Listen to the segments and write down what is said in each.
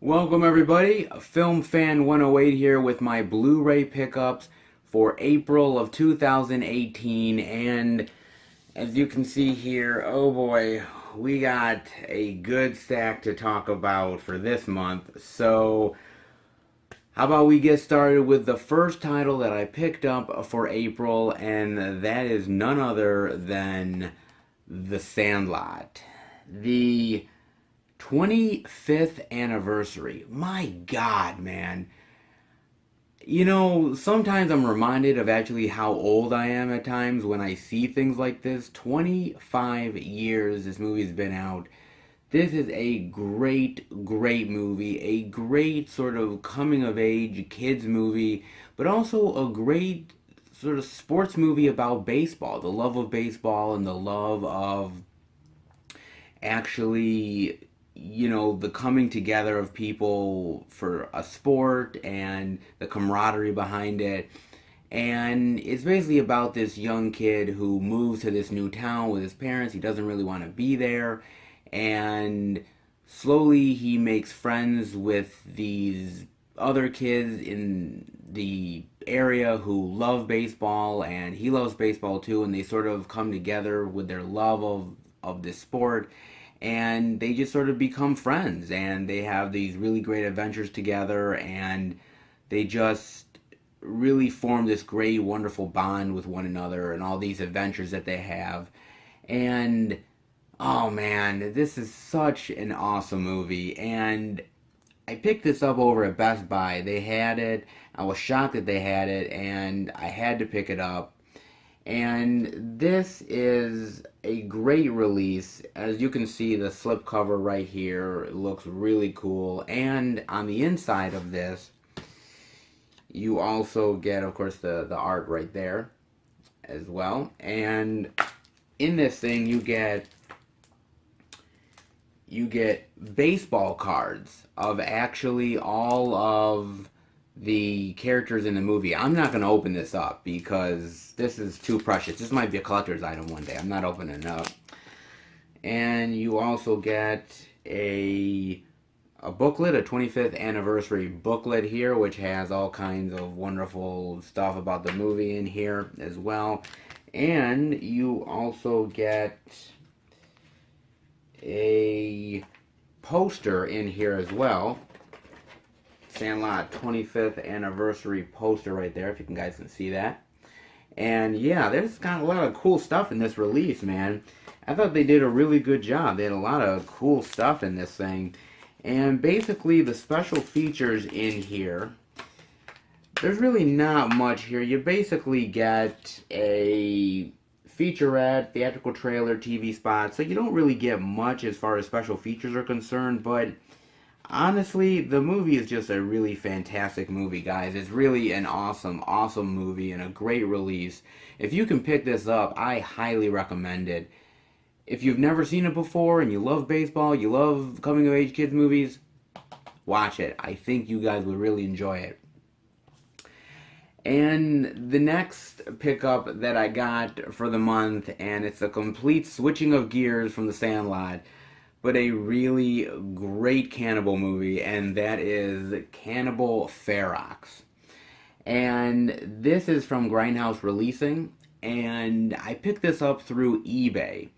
Welcome everybody, Film Fan 108 here with my Blu-ray pickups for April of 2018, and as you can see here, oh boy, we got a good stack to talk about for this month. So how about we get started with the first title that I picked up for April, and that is none other than The Sandlot. The 25th anniversary. My God, man. Sometimes I'm reminded of actually how old I am at times when I see things like this. 25 years this movie's been out. This is a great, great movie. A great sort of coming of age kids movie, but also a great sort of sports movie about baseball. The love of baseball and the love of actually the coming together of people for a sport and the camaraderie behind it. And it's basically about this young kid who moves to this new town with his parents. He doesn't really want to be there, and slowly he makes friends with these other kids in the area who love baseball, and he loves baseball too, and they sort of come together with their love of this sport, and they just sort of become friends, and they have these really great adventures together, and they just really form this great wonderful bond with one another and all these adventures that they have. And oh man, this is such an awesome movie. And I picked this up over at Best Buy. They had it. I was shocked that they had it, and I had to pick it up. And this is a great release. As you can see, the slipcover right here looks really cool. And on the inside of this, you also get, of course, the art right there as well. And in this thing, you get baseball cards of actually all of the characters in the movie. I'm not going to open this up because this is too precious. This might be a collector's item one day. I'm not opening it up. And you also get a booklet, a 25th anniversary booklet here, which has all kinds of wonderful stuff about the movie in here as well. And you also get a poster in here as well. Sandlot 25th anniversary poster right there, if you guys can see that. And yeah, there's got a lot of cool stuff in this release, man. I thought they did a really good job. They had a lot of cool stuff in this thing. And basically, the special features in here, there's really not much here. You basically get a featurette, theatrical trailer, TV spot, so you don't really get much as far as special features are concerned, but honestly, the movie is just a really fantastic movie, guys. It's really an awesome, awesome movie and a great release. If you can pick this up, I highly recommend it. If you've never seen it before and you love baseball, you love coming-of-age kids movies, watch it. I think you guys would really enjoy it. And the next pickup that I got for the month, and it's a complete switching of gears from The Sandlot, but a really great cannibal movie, and that is Cannibal Ferox. And this is from Grindhouse Releasing, and I picked this up through eBay.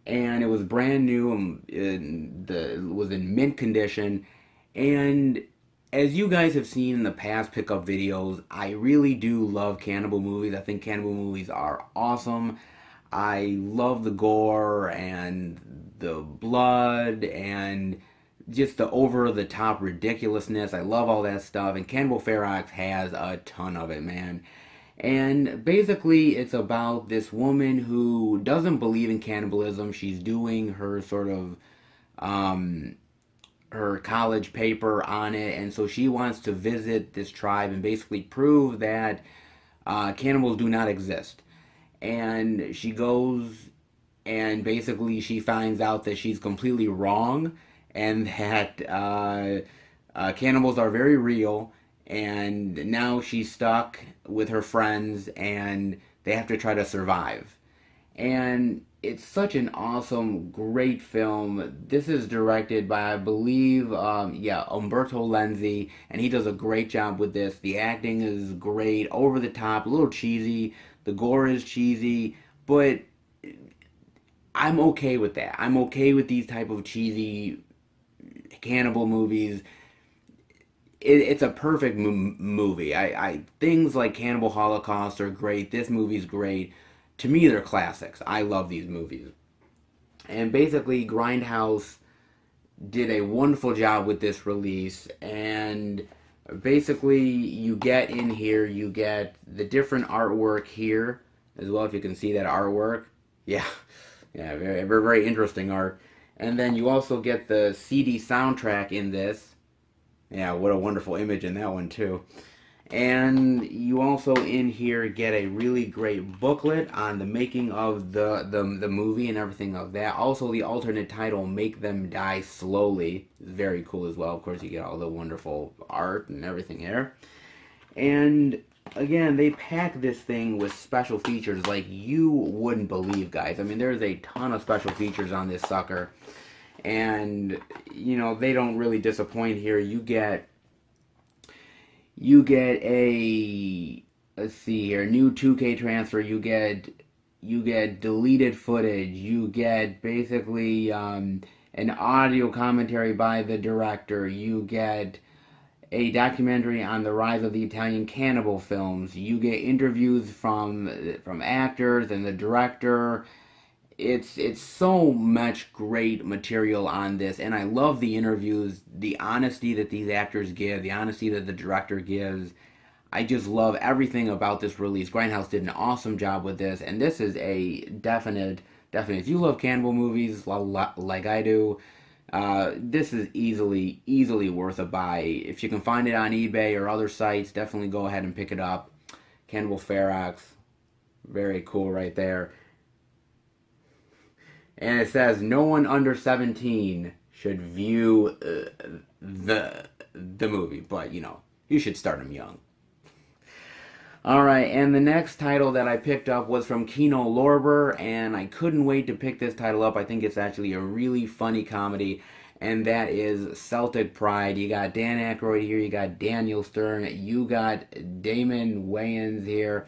And it was brand new, and it was in mint condition. And as you guys have seen in the past pickup videos, I really do love cannibal movies. I think cannibal movies are awesome. I love the gore and the blood and just the over-the-top ridiculousness. I love all that stuff, and Cannibal Ferox has a ton of it, man. And basically, it's about this woman who doesn't believe in cannibalism. She's doing her sort of her college paper on it, and so she wants to visit this tribe and basically prove that cannibals do not exist. And she goes, and basically she finds out that she's completely wrong, and that cannibals are very real. And now she's stuck with her friends, and they have to try to survive. And it's such an awesome, great film. This is directed by, I believe, Umberto Lenzi, and he does a great job with this. The acting is great, over the top, a little cheesy. The gore is cheesy, but I'm okay with that. I'm okay with these type of cheesy cannibal movies. It's a perfect movie. I things like Cannibal Holocaust are great. This movie's great. To me, they're classics. I love these movies. And basically, Grindhouse did a wonderful job with this release. And basically, you get in here, you get the different artwork here as well. If you can see that artwork, yeah, yeah, very interesting art. And then you also get the CD soundtrack in this. Yeah, what a wonderful image in that one too. And you also in here get a really great booklet on the making of the movie and everything of that. Also the alternate title, Make Them Die Slowly, is very cool as well. Of course you get all the wonderful art and everything here. And again, they pack this thing with special features like you wouldn't believe, guys. I mean, there's a ton of special features on this sucker. And they don't really disappoint here. You get a, let's see here, new 2K transfer. You get deleted footage. You get basically an audio commentary by the director. You get a documentary on the rise of the Italian cannibal films. You get interviews from actors and the director. It's so much great material on this, and I love the interviews, the honesty that these actors give, the honesty that the director gives. I just love everything about this release. Grindhouse did an awesome job with this, and this is a definite. If you love cannibal movies like I do, this is easily worth a buy. If you can find it on eBay or other sites, definitely go ahead and pick it up. Cannibal Ferox, very cool right there. And it says no one under 17 should view the movie, but you should start them young. All right, and the next title that I picked up was from Kino Lorber, and I couldn't wait to pick this title up. I think it's actually a really funny comedy, and that is Celtic Pride. You got Dan Aykroyd here, you got Daniel Stern, you got Damon Wayans here,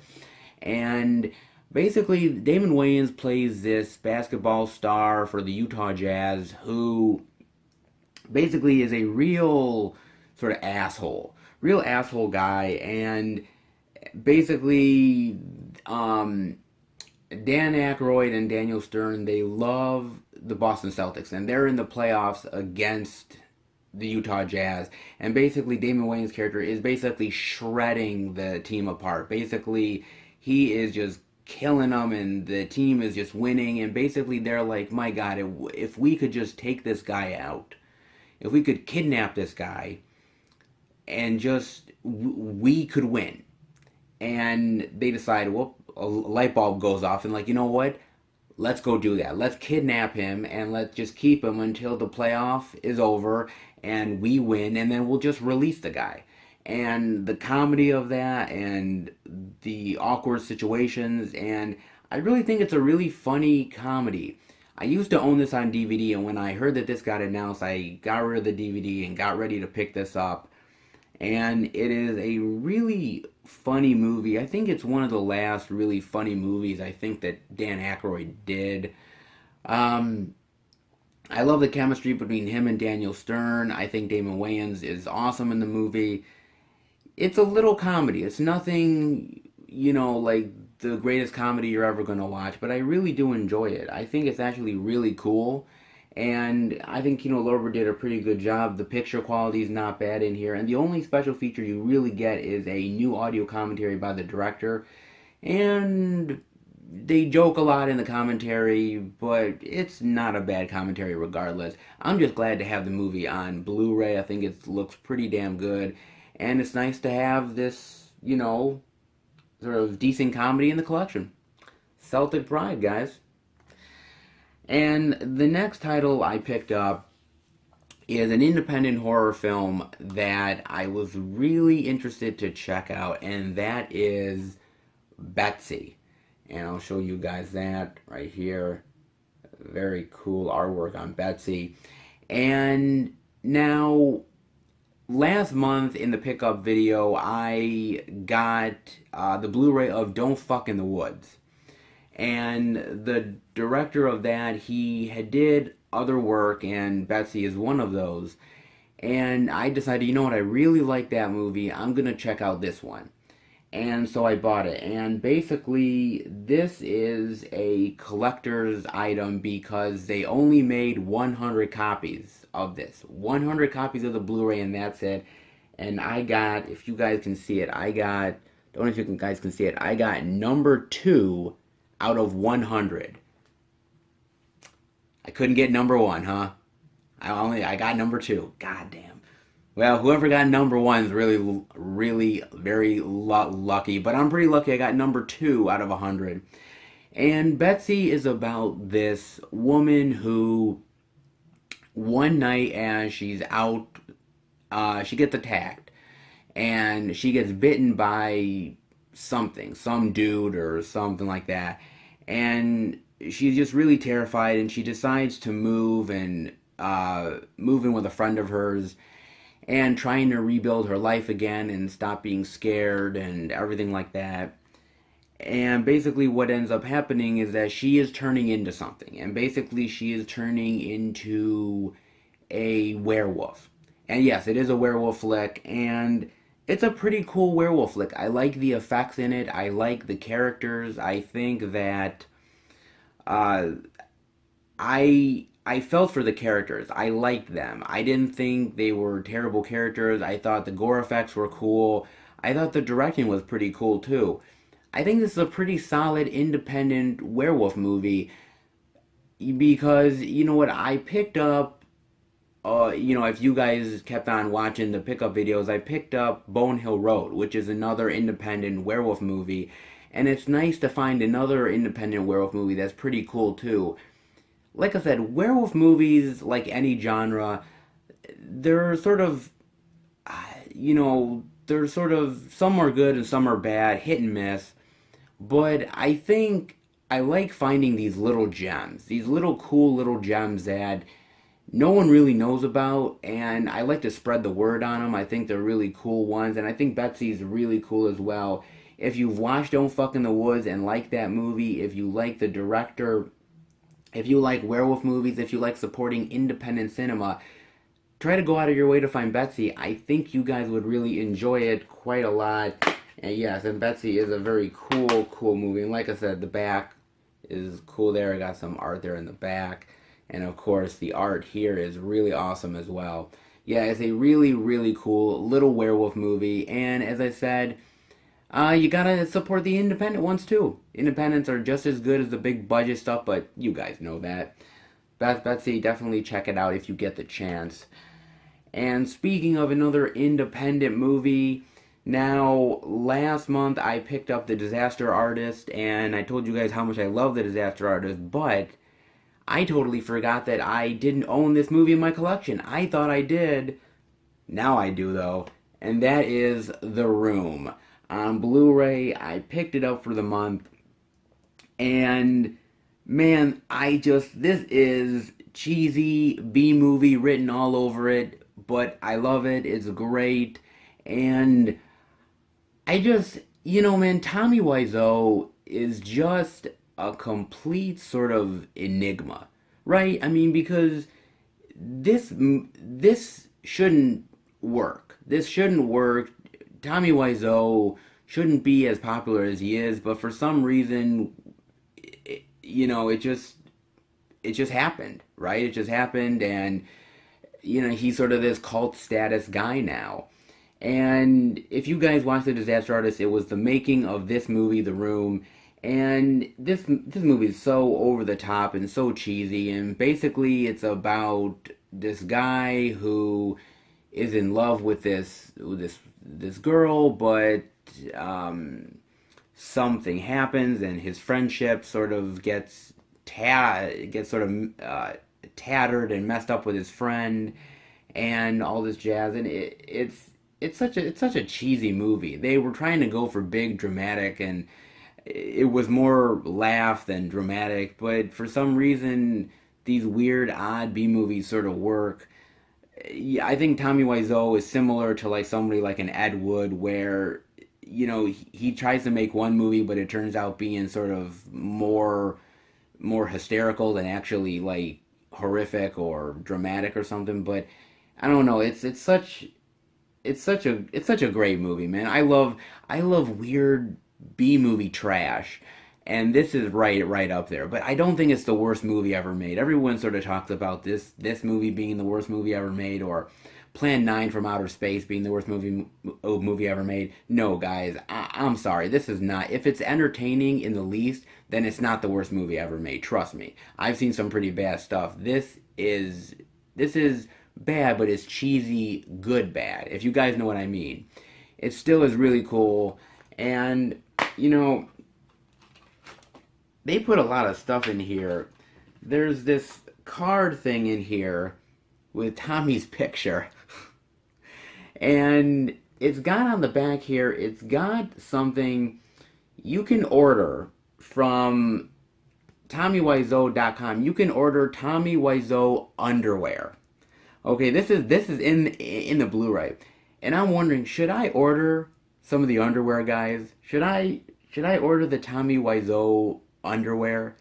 and basically, Damon Wayans plays this basketball star for the Utah Jazz who basically is a real sort of real asshole guy. And basically, Dan Aykroyd and Daniel Stern, they love the Boston Celtics, and they're in the playoffs against the Utah Jazz. And basically, Damon Wayans' character is basically shredding the team apart. Basically, he is just killing them, and the team is just winning. And basically they're like, my god, if we could just take this guy out, if we could kidnap this guy and just we could win. And they decide, well, a light bulb goes off, and like, you know what, let's go do that. Let's kidnap him and let's just keep him until the playoff is over and we win, and then we'll just release the guy. And the comedy of that and the awkward situations, and I really think it's a really funny comedy. I used to own this on DVD, and when I heard that this got announced, I got rid of the DVD and got ready to pick this up. And it is a really funny movie. I think it's one of the last really funny movies I think that Dan Aykroyd did. I love the chemistry between him and Daniel Stern. I think Damon Wayans is awesome in the movie. It's a little comedy. It's nothing, like the greatest comedy you're ever going to watch, but I really do enjoy it. I think it's actually really cool, and I think Kino Lorber did a pretty good job. The picture quality is not bad in here, and the only special feature you really get is a new audio commentary by the director, and they joke a lot in the commentary, but it's not a bad commentary regardless. I'm just glad to have the movie on Blu-ray. I think it looks pretty damn good. And it's nice to have this, sort of decent comedy in the collection. Celtic Pride, guys. And the next title I picked up is an independent horror film that I was really interested to check out, and that is Betsy. and I'll show you guys that right here. Very cool artwork on Betsy. And now, last month in the pickup video, I got the Blu-ray of Don't Fuck in the Woods. And the director of that, he had did other work, and Betsy is one of those. And I decided, you know what, I really like that movie. I'm going to check out this one. And so I bought it. And basically, this is a collector's item because they only made 100 copies of this. 100 copies of the Blu-ray, and that's it. And I got, if you guys can see it, don't know if you guys can see it, I got number 2 out of 100. I couldn't get number 1, huh? I got number 2. God damn. Well, whoever got number 1 is really very lucky. But I'm pretty lucky I got number 2 out of 100. And Betsy is about this woman who, one night as she's out, she gets attacked. And she gets bitten by something, some dude or something like that. And she's just really terrified, and she decides to move and move in with a friend of hers and trying to rebuild her life again and stop being scared and everything like that. And basically what ends up happening is that she is turning into something. And basically she is turning into a werewolf. And yes, it is a werewolf flick, and it's a pretty cool werewolf flick. I like the effects in it. I like the characters. I think that uh, I felt for the characters. I liked them. I didn't think they were terrible characters. I thought the gore effects were cool. I thought the directing was pretty cool too. I think this is a pretty solid independent werewolf movie because you know what, I picked up if you guys kept on watching the pickup videos, I picked up Bone Hill Road, which is another independent werewolf movie. And it's nice to find another independent werewolf movie that's pretty cool too. Like I said, werewolf movies, like any genre, they're sort of, they're sort of, some are good and some are bad, hit and miss. But I think I like finding these little gems, these little cool little gems that no one really knows about, and I like to spread the word on them. I think they're really cool ones, and I think Betsy's really cool as well. If you've watched Don't Fuck in the Woods and like that movie, if you like the director, if you like werewolf movies, if you like supporting independent cinema, try to go out of your way to find Betsy. I think you guys would really enjoy it quite a lot. And yes, and Betsy is a very cool movie. And like I said, the back is cool there. I got some art there in the back. And of course, the art here is really awesome as well. Yeah, it's a really cool little werewolf movie. And as I said, you gotta support the independent ones too. Independents are just as good as the big budget stuff, but you guys know that. Betsy, definitely check it out if you get the chance. And speaking of another independent movie, now last month I picked up The Disaster Artist, and I told you guys how much I love The Disaster Artist, but I totally forgot that I didn't own this movie in my collection. I thought I did. Now I do, though. And that is The Room. On Blu-ray, I picked it up for the month. And, man, this is cheesy B-movie written all over it. But I love it. It's great. And man, Tommy Wiseau is just a complete sort of enigma, right? I mean, because this shouldn't work. This shouldn't work. Tommy Wiseau shouldn't be as popular as he is, but for some reason, it just happened, right? It just happened, and he's sort of this cult status guy now. And if you guys watch The Disaster Artist, it was the making of this movie, The Room. And this movie is so over the top and so cheesy, and basically it's about this guy who is in love with this girl, but something happens, and his friendship sort of gets tattered and messed up with his friend, and all this jazz, and it's such a cheesy movie. They were trying to go for big dramatic and it was more laugh than dramatic, but for some reason, these weird, odd B movies sort of work. Yeah, I think Tommy Wiseau is similar to like somebody like an Ed Wood, where he tries to make one movie, but it turns out being sort of more hysterical than actually like horrific or dramatic or something. But I don't know. It's such a great movie, man. I love weird B movie trash, and this is right up there. But I don't think it's the worst movie ever made. Everyone sort of talks about this movie being the worst movie ever made, or Plan 9 from Outer Space being the worst movie ever made. No, guys, I'm sorry. This is not. If it's entertaining in the least, then it's not the worst movie ever made. Trust me. I've seen some pretty bad stuff. This is bad, but it's cheesy, good bad. If you guys know what I mean. It still is really cool, and you know they put a lot of stuff in here. There's this card thing in here with Tommy's picture. And it's got on the back here, it's got something you can order from TommyWiseau.com. You can order Tommy Wiseau underwear. Okay, this is in the Blu-ray. And I'm wondering, should I order some of the underwear, guys? Should I order the Tommy Wiseau underwear?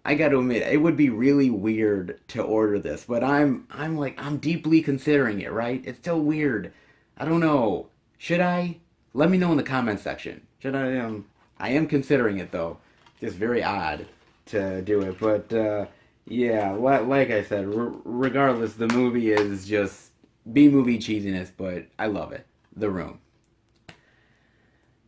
I got to admit, it would be really weird to order this, but I'm deeply considering it, right? It's still weird. I don't know. Should I? Let me know in the comment section. Should I? I am considering it though. Just very odd to do it, but yeah, like I said, regardless, the movie is just B movie cheesiness, but I love it. The Room.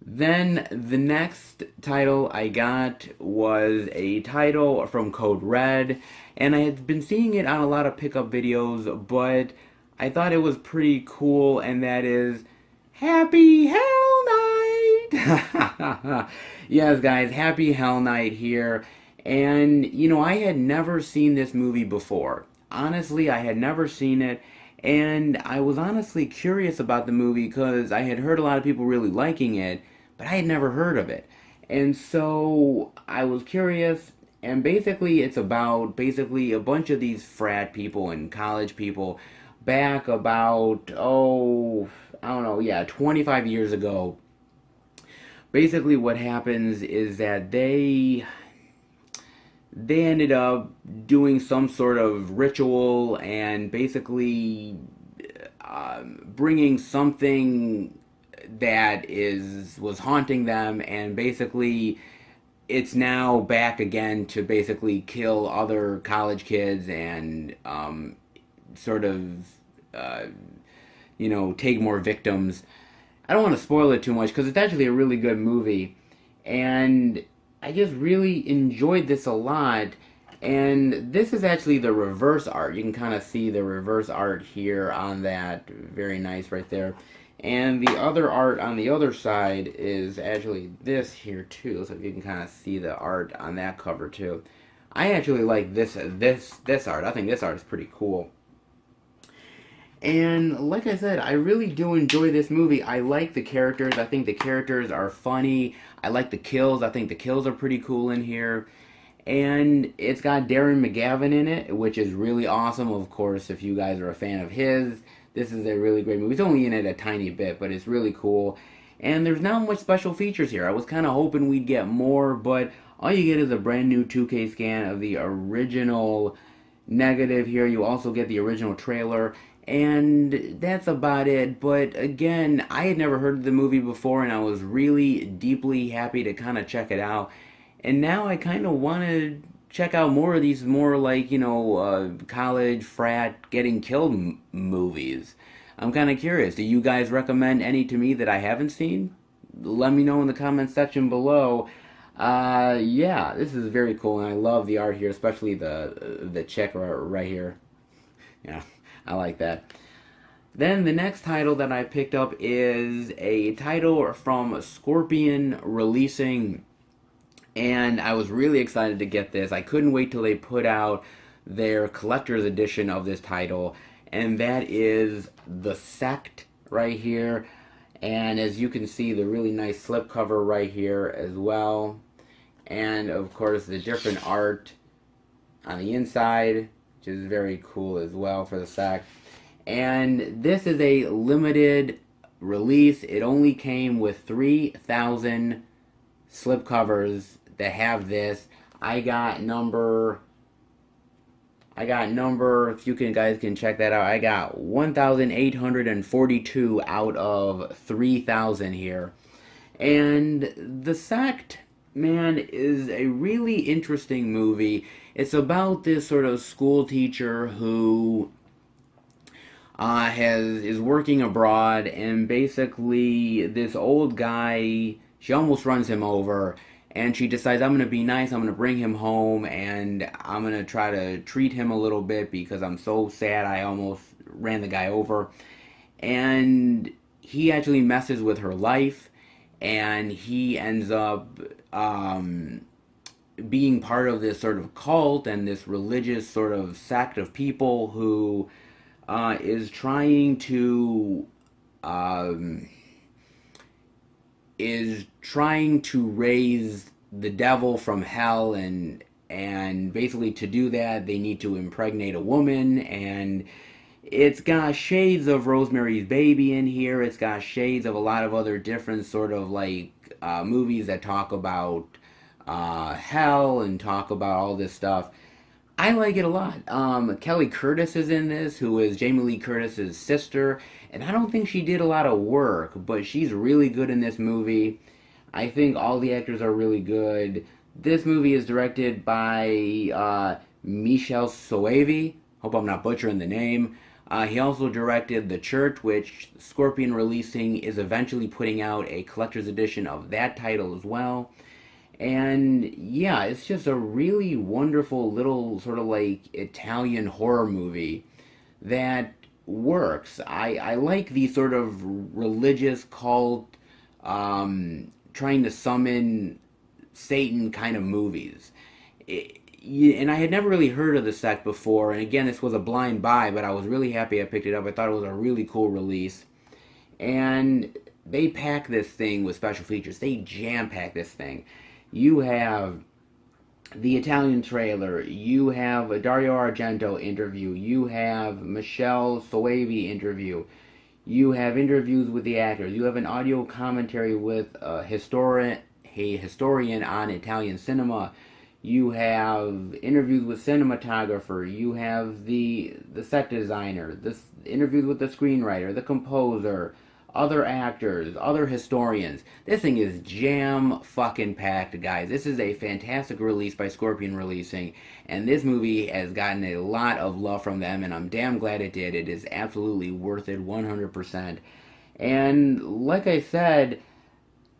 Then the next title I got was a title from Code Red, and I had been seeing it on a lot of pickup videos, but I thought it was pretty cool, and that is Happy Hell Night! Yes, guys, Happy Hell Night here. And, I had never seen this movie before. Honestly, I had never seen it, and I was honestly curious about the movie because I had heard a lot of people really liking it, but I had never heard of it. And so I was curious, and basically it's about a bunch of these frat people and college people back about, I don't know, yeah, 25 years ago. Basically what happens is that they ended up doing some sort of ritual and basically bringing something that was haunting them, and basically it's now back again to basically kill other college kids and sort of take more victims. I don't want to spoil it too much because it's actually a really good movie, and I just really enjoyed this a lot. And this is actually the reverse art. You can kind of see the reverse art here on that. Very nice right there. And the other art on the other side is actually this here too. So you can kind of see the art on that cover too. I actually like this art. I think this art is pretty cool. And like I said, I really do enjoy this movie. I like the characters. I think the characters are funny. I like the kills. I think the kills are pretty cool in here. And it's got Darren McGavin in it, which is really awesome. Of course, if you guys are a fan of his, this is a really great movie. He's only in it a tiny bit, but it's really cool. And there's not much special features here. I was kind of hoping we'd get more, but all you get is a brand new 2K scan of the original negative here. You also get the original trailer, and that's about it. But again, I had never heard of the movie before, and I was really deeply happy to kind of check it out. And now I kind of want to check out more of these more like, college frat getting killed movies. I'm kind of curious. Do you guys recommend any to me that I haven't seen? Let me know in the comment section below. Yeah, this is very cool, and I love the art here, especially the chick right here. Yeah, I like that. Then the next title that I picked up is a title from Scorpion Releasing, and I was really excited to get this. I couldn't wait till they put out their collector's edition of this title, and that is The Sect right here. And as you can see, the really nice slipcover right here as well. And of course, the different art on the inside, which is very cool as well for the sack. And this is a limited release. It only came with 3,000 slipcovers that have this. I got number, if you guys can check that out, I got 1,842 out of 3,000 here. And The Sect, man, is a really interesting movie. It's about this sort of school teacher who is working abroad, and basically this old guy, she almost runs him over, and she decides, I'm gonna be nice, I'm gonna bring him home, and I'm gonna try to treat him a little bit because I'm so sad I almost ran the guy over. And he actually messes with her life, and he ends up being part of this sort of cult and this religious sort of sect of people who is um, trying to raise the devil from hell, and basically to do that they need to impregnate a woman. And it's got shades of Rosemary's Baby in here. It's got shades of a lot of other different sort of like movies that talk about hell and talk about all this stuff. I like it a lot. Kelly Curtis is in this, who is Jamie Lee Curtis's sister, and I don't think she did a lot of work, but she's really good in this movie. I think all the actors are really good. This movie is directed by Michel Soavi. Hope I'm not butchering the name. He also directed The Church, which Scorpion Releasing is eventually putting out a collector's edition of that title as well. And yeah, it's just a really wonderful little sort of like Italian horror movie that works. I like these sort of religious cult, trying to summon Satan kind of movies. And I had never really heard of the sect before, and again, this was a blind buy, but I was really happy I picked it up. I thought it was a really cool release. And they pack this thing with special features. They jam pack this thing. You have the Italian trailer, you have a Dario Argento interview, you have Michelle Soavi interview, you have interviews with the actors, you have an audio commentary with a historian on Italian cinema, you have interviews with cinematographer, you have the set designer, interviews with the screenwriter, the composer, other actors, other historians. This thing is jam fucking packed, guys. This is a fantastic release by Scorpion Releasing, and this movie has gotten a lot of love from them, and I'm damn glad it did. It is absolutely worth it, 100%. And like I said,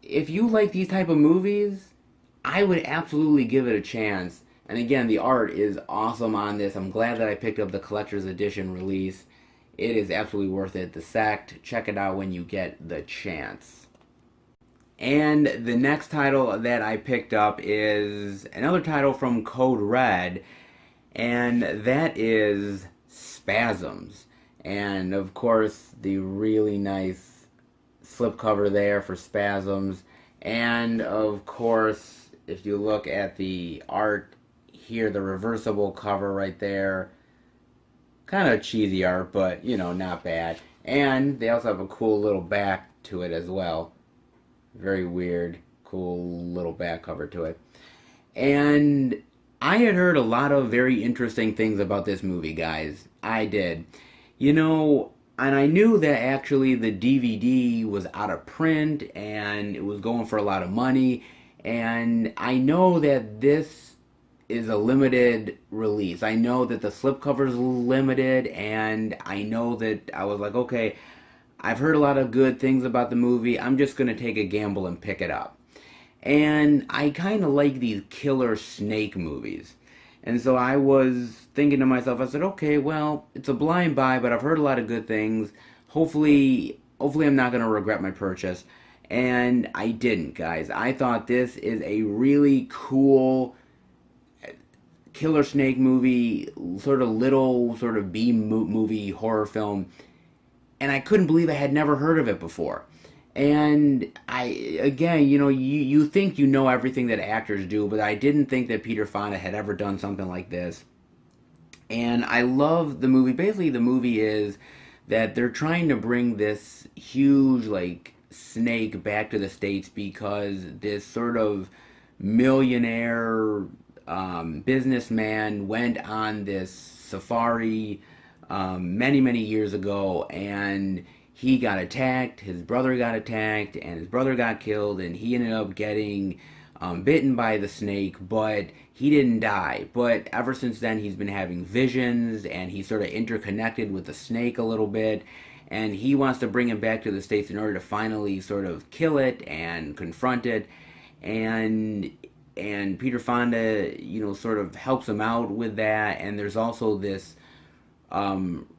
if you like these type of movies, I would absolutely give it a chance. And again, the art is awesome on this. I'm glad that I picked up the collector's edition release. It is absolutely worth it. The Sect, check it out when you get the chance. And the next title that I picked up is another title from Code Red, and that is Spasms. And of course, the really nice slipcover there for Spasms. And of course, if you look at the art here, the reversible cover right there, kind of cheesy art, but, you know, not bad. And they also have a cool little back to it as well. Very weird, cool little back cover to it. And I had heard a lot of very interesting things about this movie, guys. I did. You know, and I knew that actually the DVD was out of print and it was going for a lot of money. And I know that this is a limited release. I know that the slipcover is limited, and I know that I was like, okay, I've heard a lot of good things about the movie. I'm just going to take a gamble and pick it up. And I kind of like these killer snake movies. And so I was thinking to myself, I said, okay, well, it's a blind buy, but I've heard a lot of good things. Hopefully I'm not going to regret my purchase. And I didn't, guys. I thought this is a really cool killer snake movie, sort of B movie horror film, and I couldn't believe I had never heard of it before. And again, you think you know everything that actors do, but I didn't think that Peter Fonda had ever done something like this. And I love the movie. Basically, the movie is that they're trying to bring this huge, like, snake back to the States because this sort of millionaire businessman went on this safari many, many years ago, and he got attacked, his brother got attacked, and his brother got killed, and he ended up getting bitten by the snake, but he didn't die. But ever since then, he's been having visions, and he's sort of interconnected with the snake a little bit, and he wants to bring him back to the States in order to finally sort of kill it and confront it. And Peter Fonda, sort of helps him out with that. And there's also this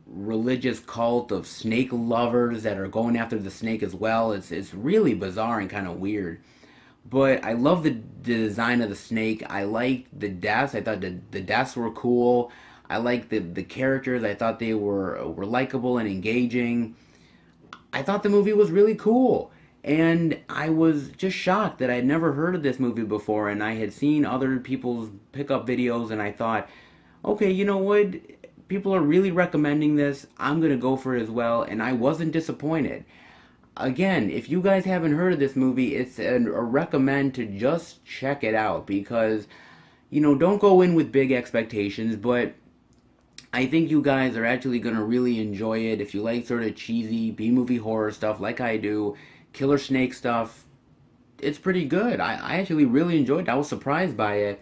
religious cult of snake lovers that are going after the snake as well. It's really bizarre and kind of weird. But I love the design of the snake. I liked the deaths. I thought the deaths were cool. I liked the characters. I thought they were likable and engaging. I thought the movie was really cool. And I was just shocked that I'd never heard of this movie before, and I had seen other people's pickup videos, and I thought, okay, you know what? People are really recommending this. I'm going to go for it as well, and I wasn't disappointed. Again, if you guys haven't heard of this movie, it's a recommend to just check it out because, don't go in with big expectations, but I think you guys are actually going to really enjoy it. If you like sort of cheesy B-movie horror stuff like I do, killer snake stuff, it's pretty good. I actually really enjoyed it. I was surprised by it.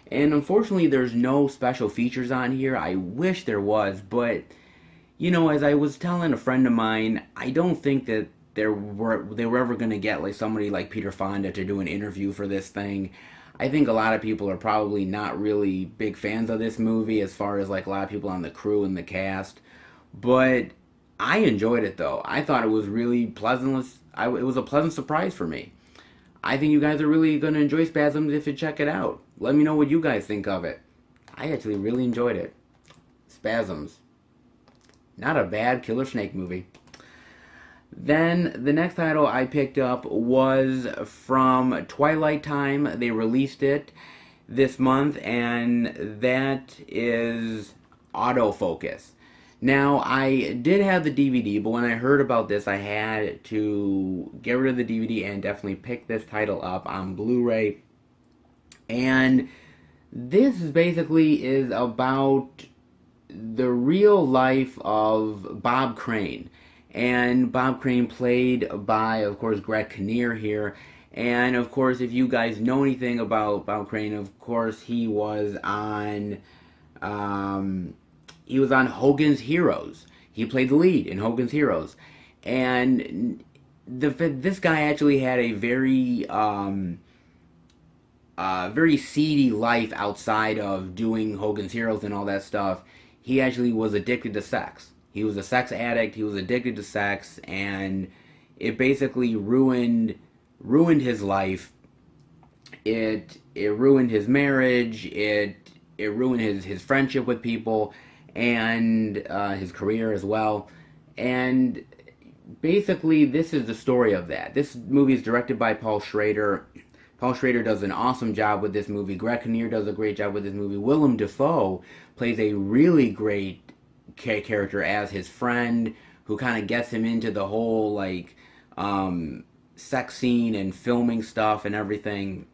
And unfortunately, there's no special features on here. I wish there was, but, as I was telling a friend of mine, I don't think that they were ever going to get like somebody like Peter Fonda to do an interview for this thing. I think a lot of people are probably not really big fans of this movie as far as like a lot of people on the crew and the cast. But I enjoyed it though. I thought it was really pleasant. It was a pleasant surprise for me. I think you guys are really going to enjoy Spasms if you check it out. Let me know what you guys think of it. I actually really enjoyed it. Spasms. Not a bad killer snake movie. Then the next title I picked up was from Twilight Time. They released it this month, and that is Autofocus. Now, I did have the DVD, but when I heard about this, I had to get rid of the DVD and definitely pick this title up on Blu-ray. And this basically is about the real life of Bob Crane. And Bob Crane played by, of course, Greg Kinnear here. And, of course, if you guys know anything about Bob Crane, of course, he was on Hogan's Heroes. He played the lead in Hogan's Heroes. And this guy actually had a very seedy life outside of doing Hogan's Heroes and all that stuff. He actually was addicted to sex. He was a sex addict. He was addicted to sex, and it basically ruined his life. It ruined his marriage. It ruined his friendship with people, and his career as well. And basically, this is the story of that. This movie is directed by Paul Schrader. Paul Schrader does an awesome job with this movie. Greg Kinnear does a great job with this movie. Willem Dafoe plays a really great character as his friend, who kind of gets him into the whole like sex scene and filming stuff and everything.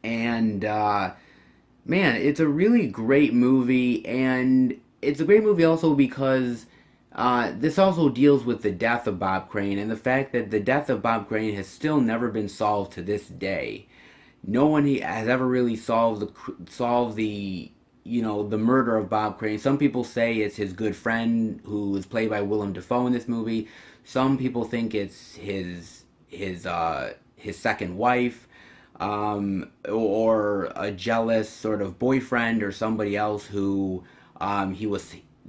And man, it's a really great movie, and it's a great movie also because this also deals with the death of Bob Crane and the fact that the death of Bob Crane has still never been solved to this day. No one has ever really solved the the murder of Bob Crane. Some people say it's his good friend who is played by Willem Dafoe in this movie. Some people think it's his second wife, or a jealous sort of boyfriend or somebody else who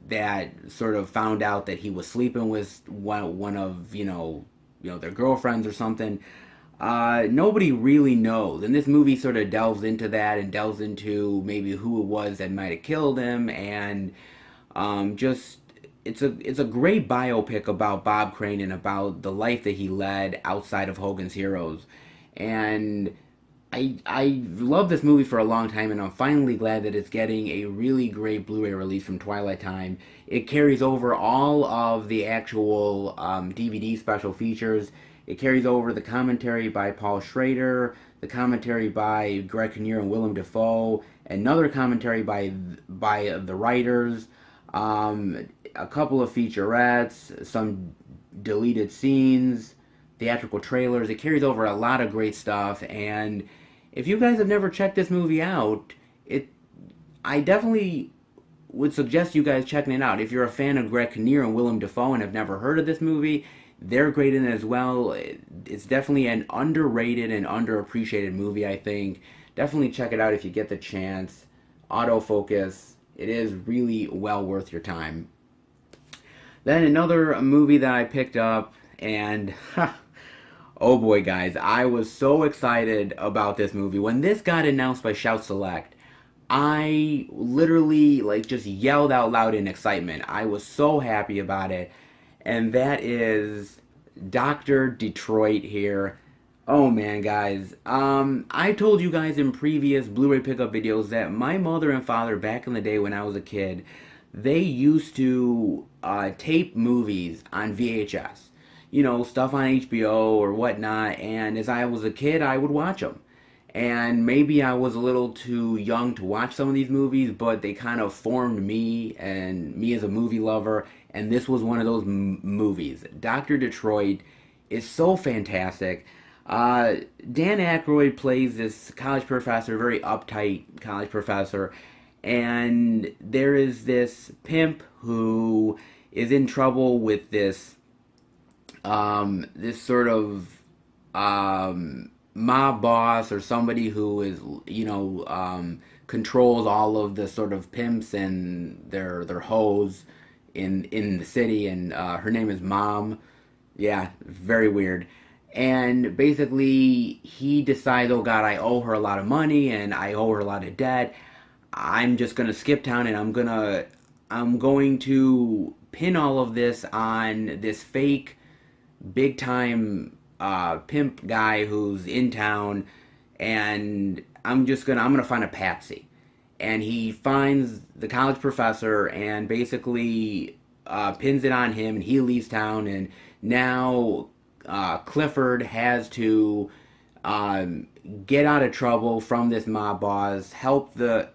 that sort of found out that he was sleeping with one of their girlfriends or something. Nobody really knows, and this movie sort of delves into that and delves into maybe who it was that might have killed him, and just it's a great biopic about Bob Crane and about the life that he led outside of Hogan's Heroes. And I love this movie for a long time, and I'm finally glad that it's getting a really great Blu-ray release from Twilight Time. It carries over all of the actual DVD special features. It carries over the commentary by Paul Schrader, the commentary by Greg Kinnear and Willem Dafoe, another commentary by the writers, a couple of featurettes, some deleted scenes, theatrical trailers. It carries over a lot of great stuff, and if you guys have never checked this movie out, I definitely would suggest you guys checking it out. If you're a fan of Greg Kinnear and Willem Dafoe and have never heard of this movie, they're great in it as well. It's definitely an underrated and underappreciated movie, I think. Definitely check it out if you get the chance. Autofocus. It is really well worth your time. Then another movie that I picked up, and oh boy, guys, I was so excited about this movie. When this got announced by Shout Select, I literally just yelled out loud in excitement. I was so happy about it. And that is Dr. Detroit here. Oh man, guys. I told you guys in previous Blu-ray pickup videos that my mother and father back in the day when I was a kid, they used to tape movies on VHS. You know, stuff on HBO or whatnot. And as I was a kid, I would watch them. And maybe I was a little too young to watch some of these movies, but they kind of formed me and me as a movie lover. And this was one of those movies. Dr. Detroit is so fantastic. Dan Aykroyd plays this college professor, very uptight college professor. And there is this pimp who is in trouble with this sort of mob boss or somebody who is, controls all of the sort of pimps and their hoes in the city, and her name is Mom. Yeah, very weird. And basically, he decides, oh God, I owe her a lot of money and I owe her a lot of debt. I'm just gonna skip town and I'm going to pin all of this on this fake big time pimp guy who's in town, and I'm gonna find a patsy. And he finds the college professor and basically pins it on him, and he leaves town. And now Clifford has to get out of trouble from this mob boss, help the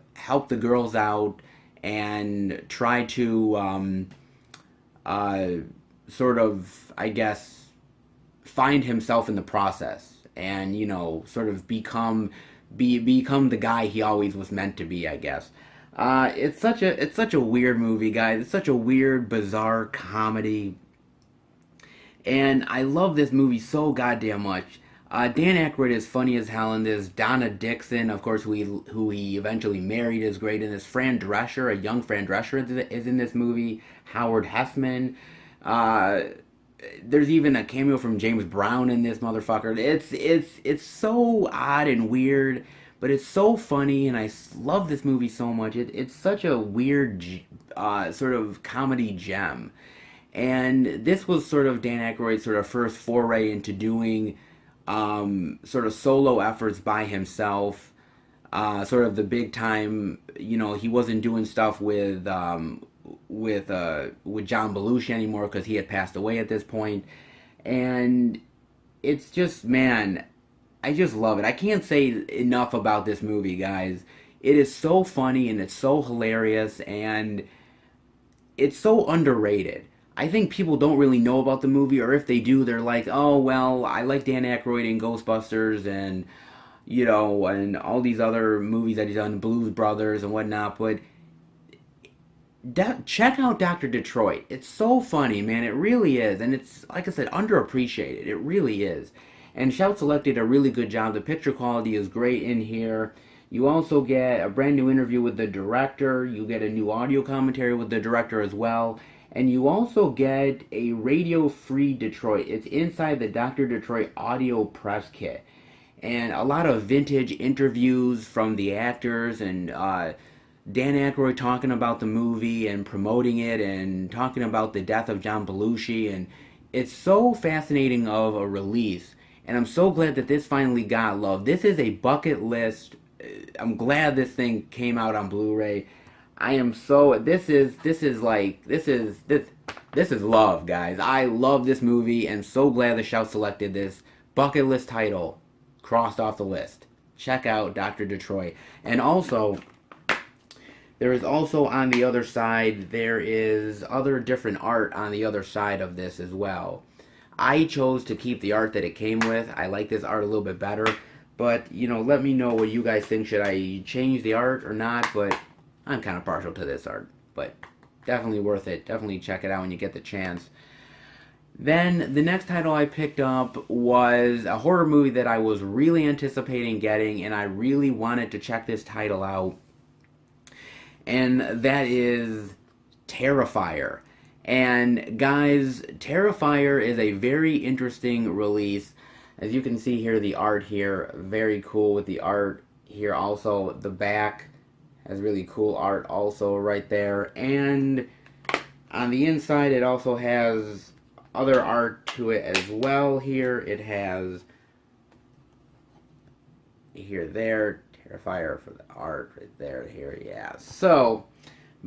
girls out, and try to sort of, I guess, find himself in the process, and sort of become the guy he always was meant to be, I guess. It's such a weird movie, guys. It's such a weird, bizarre comedy, and I love this movie so goddamn much. Dan Aykroyd is funny as hell in this. Donna Dixon, of course, who he eventually married, is great in this. Fran Drescher, a young Fran Drescher, is in this movie. Howard Hessman. There's even a cameo from James Brown in this motherfucker. It's so odd and weird, but it's so funny, and I love this movie so much. It's such a weird sort of comedy gem. And this was sort of Dan Aykroyd's sort of first foray into doing sort of solo efforts by himself. Sort of the big time, he wasn't doing stuff with John Belushi anymore because he had passed away at this point. And it's just, man, I just love it. I can't say enough about this movie, guys. It is so funny and it's so hilarious and it's so underrated. I think people don't really know about the movie, or if they do, they're like, oh, well, I like Dan Aykroyd in Ghostbusters and, and all these other movies that he's done, Blues Brothers and whatnot, but check out Dr. Detroit. It's so funny, man. It really is. And it's, like I said, underappreciated. It really is. And Shout Select did a really good job. The picture quality is great in here. You also get a brand new interview with the director. You get a new audio commentary with the director as well. And you also get a radio-free Detroit. It's inside the Dr. Detroit audio press kit. And a lot of vintage interviews from the actors and Dan Aykroyd talking about the movie and promoting it and talking about the death of John Belushi, and it's so fascinating of a release. And I'm so glad that this finally got love. This is a bucket list. I'm glad this thing came out on Blu-ray. I am so this is love, guys. I love this movie and so glad the Shout selected this bucket list title crossed off the list. Check out Dr. Detroit. And also, there is also on the other side, there is other different art on the other side of this as well. I chose to keep the art that it came with. I like this art a little bit better. But, let me know what you guys think. Should I change the art or not? But I'm kind of partial to this art. But definitely worth it. Definitely check it out when you get the chance. Then the next title I picked up was a horror movie that I was really anticipating getting, and I really wanted to check this title out. And that is Terrifier. And guys, Terrifier is a very interesting release. As you can see here, the art here, very cool with the art here. Also, the back has really cool art also right there. And on the inside, it also has other art to it as well here. It has there, Terrifier for the art right there, here, yeah. So,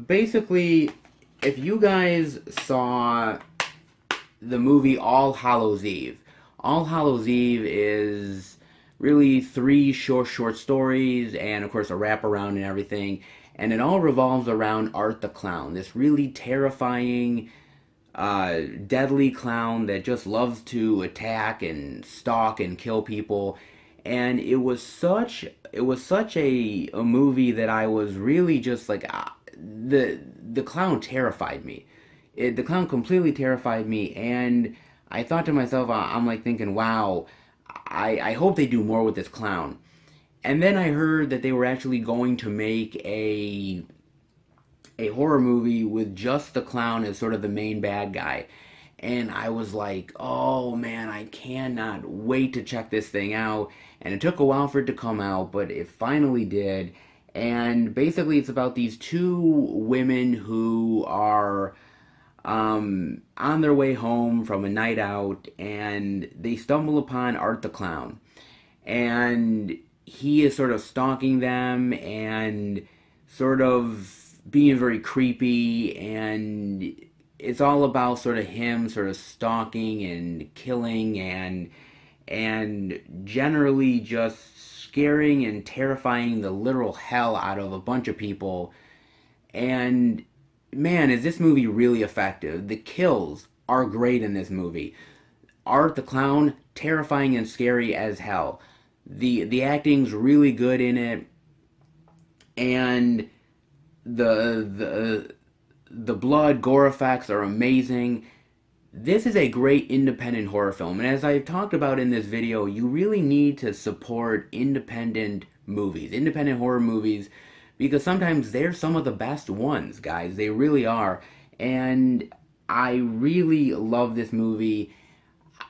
basically, if you guys saw the movie All Hallows Eve, All Hallows Eve is really 3 short stories and, of course, a wraparound and everything. And it all revolves around Art the Clown, this really terrifying, deadly clown that just loves to attack and stalk and kill people. And it was such a movie that I was really just like, the clown terrified me. The clown completely terrified me, and I thought to myself, I'm like thinking, wow, I hope they do more with this clown. And then I heard that they were actually going to make a horror movie with just the clown as sort of the main bad guy. And I was like, oh man, I cannot wait to check this thing out. And it took a while for it to come out, but it finally did. And basically it's about these 2 women who are on their way home from a night out, and they stumble upon Art the Clown. And he is sort of stalking them and sort of being very creepy, and it's all about sort of him sort of stalking and killing and generally just scaring and terrifying the literal hell out of a bunch of people. And man, is this movie really effective. The kills are great in this movie. Art the Clown, terrifying and scary as hell. The acting's really good in it, and the blood gore effects are amazing. This is a great independent horror film, and as I've talked about in this video, you really need to support independent movies, independent horror movies, because sometimes they're some of the best ones, guys. They really are. And I really love this movie.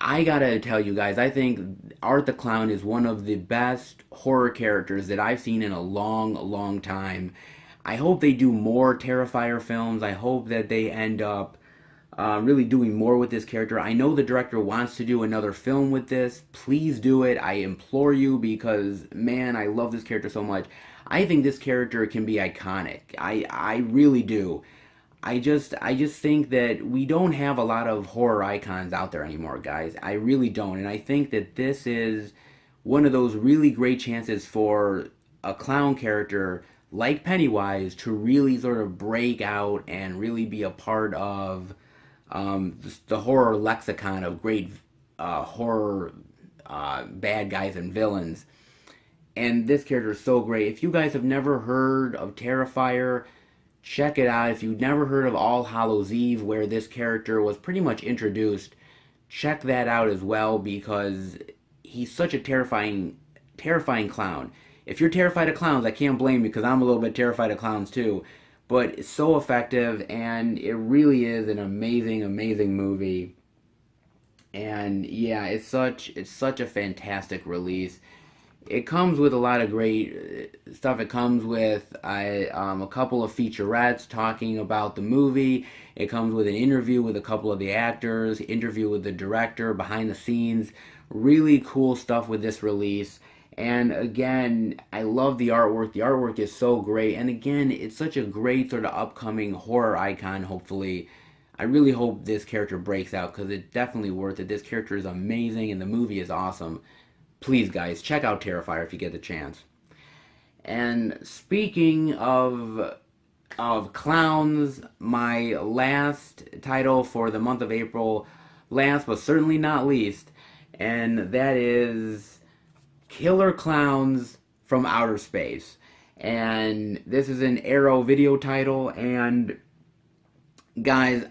I gotta tell you guys, I think Art the Clown is one of the best horror characters that I've seen in a long, long time. I hope they do more Terrifier films. I hope that they end up really doing more with this character. I know the director wants to do another film with this. Please do it. I implore you, because, man, I love this character so much. I think this character can be iconic. I really do. I just think that we don't have a lot of horror icons out there anymore, guys. I really don't. And I think that this is one of those really great chances for a clown character like Pennywise to really sort of break out and really be a part of the horror lexicon of great horror bad guys and villains. And this character is so great. If you guys have never heard of Terrifier, check it out. If you've never heard of All Hallows Eve, where this character was pretty much introduced, check that out as well, because he's such a terrifying clown. If you're terrified of clowns, I can't blame you, because I'm a little bit terrified of clowns too. But it's so effective, and it really is an amazing, amazing movie. And yeah, it's such a fantastic release. it comes with a lot of great stuff. It comes with a couple of featurettes talking about the movie. It comes with an interview with a couple of the actors, interview with the director, behind the scenes. Really cool stuff with this release. And again, I love the artwork. The artwork is so great. And again, it's such a great sort of upcoming horror icon, hopefully. I really hope this character breaks out because it's definitely worth it. This character is amazing and the movie is awesome. Please, guys, check out Terrifier if you get the chance. And speaking of clowns, my last title for the month of April, last but certainly not least, and that is Killer Clowns from Outer Space. And this is an Arrow video title, and guys,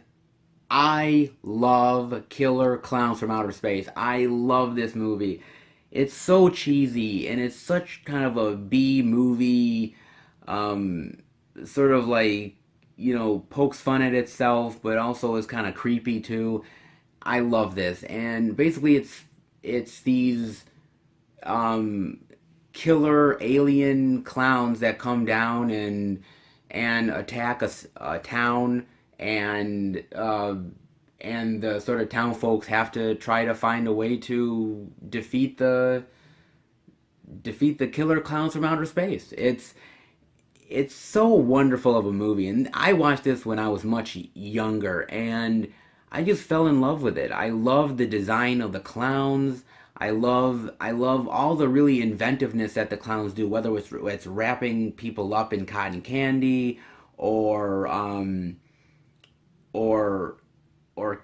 I love Killer Clowns from Outer Space. I love this movie. It's so cheesy, and it's such kind of a B movie, sort of like, pokes fun at itself, but also is kind of creepy too. I love this, and basically it's these killer alien clowns that come down and attack a town, and the sort of town folks have to try to find a way to defeat the killer clowns from outer space. It's so wonderful of a movie, and I watched this when I was much younger, and I just fell in love with it. I love the design of the clowns. I love all the really inventiveness that the clowns do, whether it's wrapping people up in cotton candy, or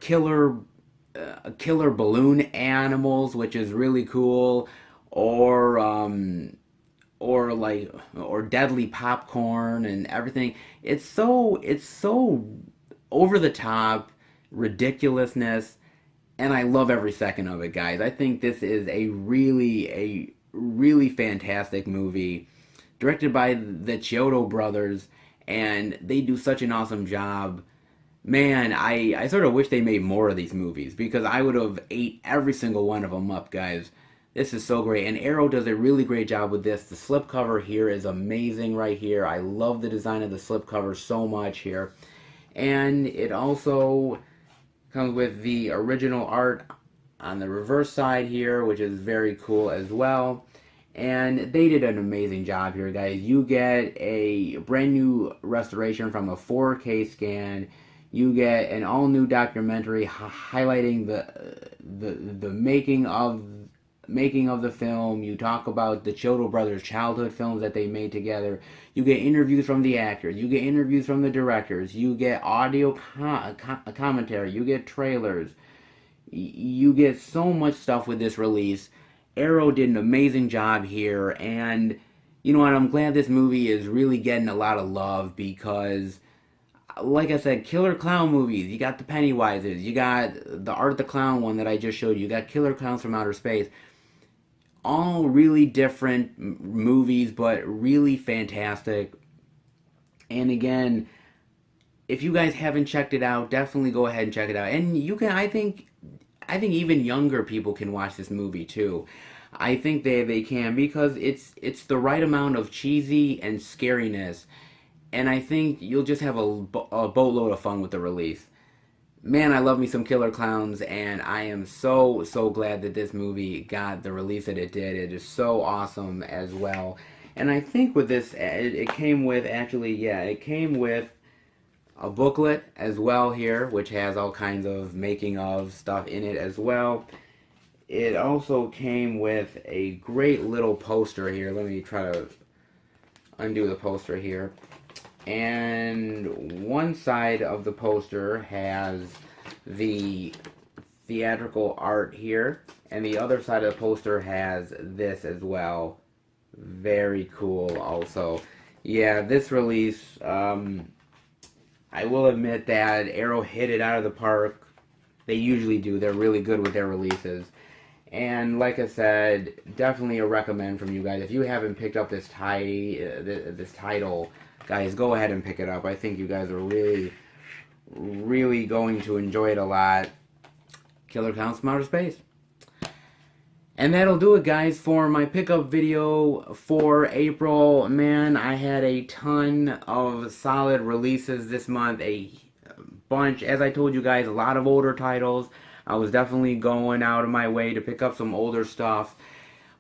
killer killer balloon animals, which is really cool, or deadly popcorn and everything. It's so over the top ridiculousness, and I love every second of it, guys. I think this is a really fantastic movie, directed by the Chiodo brothers, and they do such an awesome job. Man, I sort of wish they made more of these movies, because I would have ate every single one of them up, guys. This is so great, and Arrow does a really great job with this. The slipcover here is amazing right here. I love the design of the slipcover so much here. And it also comes with the original art on the reverse side here, which is very cool as well. And they did an amazing job here, guys. You get a brand new restoration from a 4K scan. You get an all-new documentary highlighting the making of the film. You talk about the Chiodo brothers' childhood films that they made together. You get interviews from the actors. You get interviews from the directors. You get audio commentary. You get trailers. You get so much stuff with this release. Arrow did an amazing job here, and you know what? I'm glad this movie is really getting a lot of love, because like I said, killer clown movies. You got the Pennywises. You got the Art the Clown one that I just showed you. You got Killer Clowns from Outer Space. All really different movies, but really fantastic. And again, if you guys haven't checked it out, definitely go ahead and check it out. And you can, I think even younger people can watch this movie too. I think they can, because it's the right amount of cheesy and scariness. And I think you'll just have a boatload of fun with the release. Man, I love me some Killer Clowns, and I am so glad that this movie got the release that it did. It is so awesome as well. And I think with this, it came with, it came with a booklet as well here, which has all kinds of making of stuff in it as well. It also came with a great little poster here. Let me try to undo the poster here. And one side of the poster has the theatrical art here, and the other side of the poster has this as well. Very cool also. Yeah, this release, I will admit that Arrow hit it out of the park. They usually do. They're really good with their releases. And like I said, definitely a recommend from you guys. If you haven't picked up this title, guys, go ahead and pick it up. I think you guys are really going to enjoy it a lot. Killer Clowns from Outer Space. And that'll do it, guys, for my pickup video for April. Man, I had a ton of solid releases this month, a bunch. As I told you guys, a lot of older titles. I was definitely going out of my way to pick up some older stuff.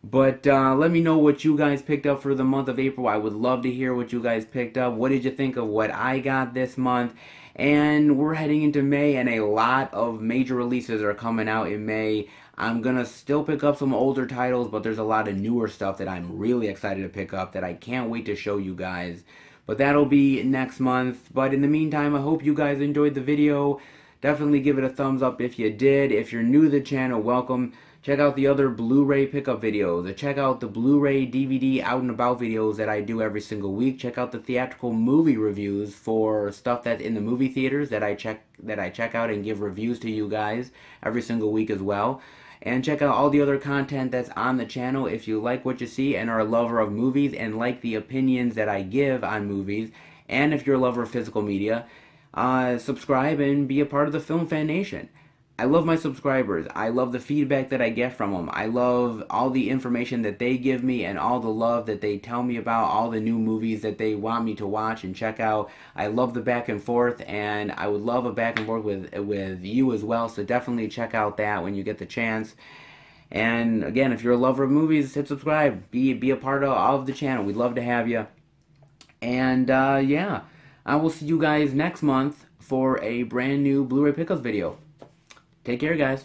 But let me know what you guys picked up for the month of April. I would love to hear what you guys picked up. What did you think of what I got this month? And we're heading into May, and a lot of major releases are coming out in May. I'm gonna still pick up some older titles, but there's a lot of newer stuff that I'm really excited to pick up that I can't wait to show you guys. But that'll be next month. But in the meantime, I hope you guys enjoyed the video. Definitely give it a thumbs up if you did. If you're new to the channel, welcome. Check out the other Blu-ray pickup videos. Check out the Blu-ray DVD out and about videos that I do every single week. Check out the theatrical movie reviews for stuff that's in the movie theaters that I check out and give reviews to you guys every single week as well. And check out all the other content that's on the channel if you like what you see and are a lover of movies and like the opinions that I give on movies. And if you're a lover of physical media, subscribe and be a part of the Film Fan Nation. I love my subscribers. I love the feedback that I get from them. I love all the information that they give me and all the love that they tell me about, all the new movies that they want me to watch and check out. I love the back and forth, and I would love a back and forth with you as well, so definitely check out that when you get the chance. And again, if you're a lover of movies, hit subscribe. Be a part of the channel. We'd love to have you. And yeah, I will see you guys next month for a brand new Blu-ray pickups video. Take care, guys.